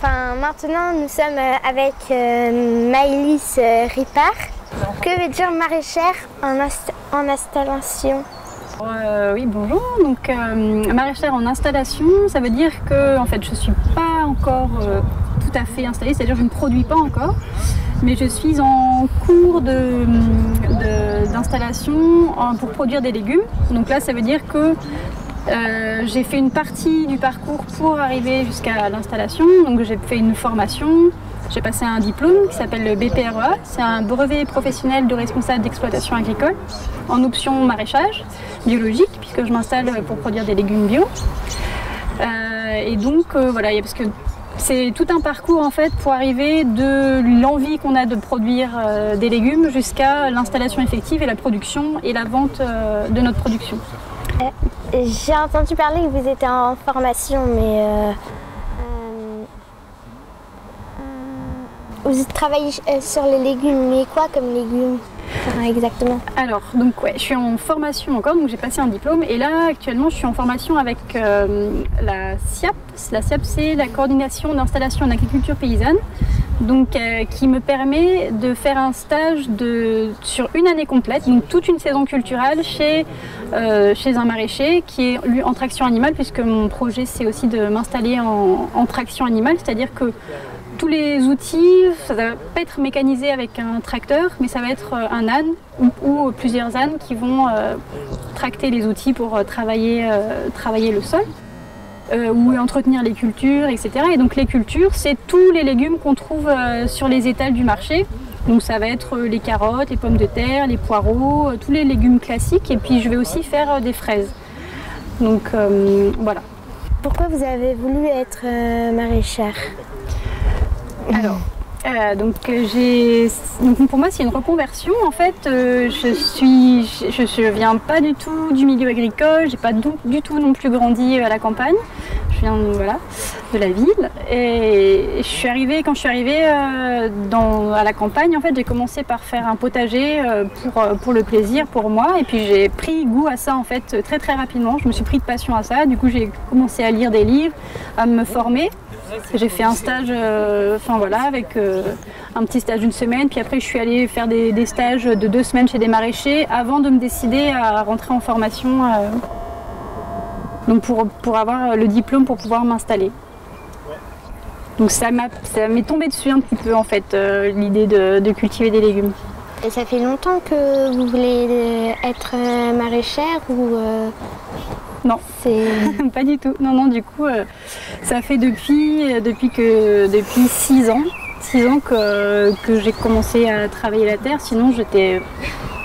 Enfin, maintenant, nous sommes avec Maëlys Ripart. Que veut dire maraîchère en installation? Oui, bonjour. Donc, maraîchère en installation, ça veut dire que en fait, je ne suis pas encore tout à fait installée, c'est-à-dire que je ne produis pas encore, mais je suis en cours d'installation pour produire des légumes. Donc là, ça veut dire que j'ai fait une partie du parcours pour arriver jusqu'à l'installation. Donc j'ai fait une formation, j'ai passé un diplôme qui s'appelle le BPREA. C'est un brevet professionnel de responsable d'exploitation agricole en option maraîchage biologique, puisque je m'installe pour produire des légumes bio. Et donc voilà, parce que c'est tout un parcours en fait pour arriver de l'envie qu'on a de produire des légumes jusqu'à l'installation effective et la production et la vente de notre production. J'ai entendu parler que vous étiez en formation, mais vous travaillez sur les légumes, mais quoi comme légumes exactement? Alors, donc ouais, je suis en formation encore, donc j'ai passé un diplôme et là actuellement je suis en formation avec la SIAP. La SIAP, c'est la coordination d'installation en agriculture paysanne, donc qui me permet de faire un stage sur une année complète, donc toute une saison culturelle chez un maraîcher qui est lui en traction animale, puisque mon projet c'est aussi de m'installer en traction animale, c'est-à-dire que tous les outils, ça ne va pas être mécanisé avec un tracteur, mais ça va être un âne ou plusieurs ânes qui vont tracter les outils pour travailler le sol ou entretenir les cultures, etc. Et donc les cultures, c'est tous les légumes qu'on trouve sur les étals du marché. Donc ça va être les carottes, les pommes de terre, les poireaux, tous les légumes classiques. Et puis je vais aussi faire des fraises. Donc voilà. Pourquoi vous avez voulu être maraîchère? Alors, donc pour moi c'est une reconversion en fait. Je viens pas du tout du milieu agricole, j'ai pas du tout non plus grandi à la campagne. Je viens de la ville et quand je suis arrivée à la campagne en fait, j'ai commencé par faire un potager pour le plaisir, pour moi, et puis j'ai pris goût à ça en fait très très rapidement. Je me suis pris de passion à ça. Du coup j'ai commencé à lire des livres, à me former. J'ai fait un stage, avec un petit stage d'une semaine, puis après je suis allée faire des stages de 2 semaines chez des maraîchers avant de me décider à rentrer en formation, donc pour avoir le diplôme pour pouvoir m'installer. Donc ça m'est tombé dessus un petit peu en fait, l'idée de cultiver des légumes. Et ça fait longtemps que vous voulez être maraîchère ou Non, pas du tout. Non, du coup, ça fait depuis 6 ans. 6 ans que j'ai commencé à travailler la terre. Sinon, j'étais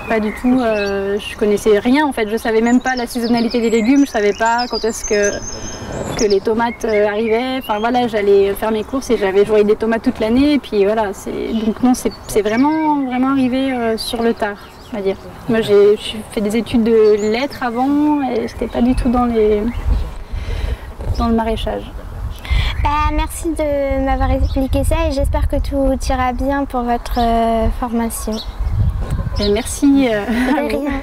pas du tout. Je connaissais rien en fait. Je savais même pas la saisonnalité des légumes. Je savais pas quand est-ce que les tomates arrivaient. Enfin voilà, j'allais faire mes courses et j'avais joué des tomates toute l'année. Et puis voilà, donc non, c'est vraiment arrivé sur le tard. Dire. Moi j'ai fait des études de lettres avant et j'étais pas du tout dans le maraîchage. Merci de m'avoir expliqué ça et j'espère que tout ira bien pour votre formation. Et merci. De rien.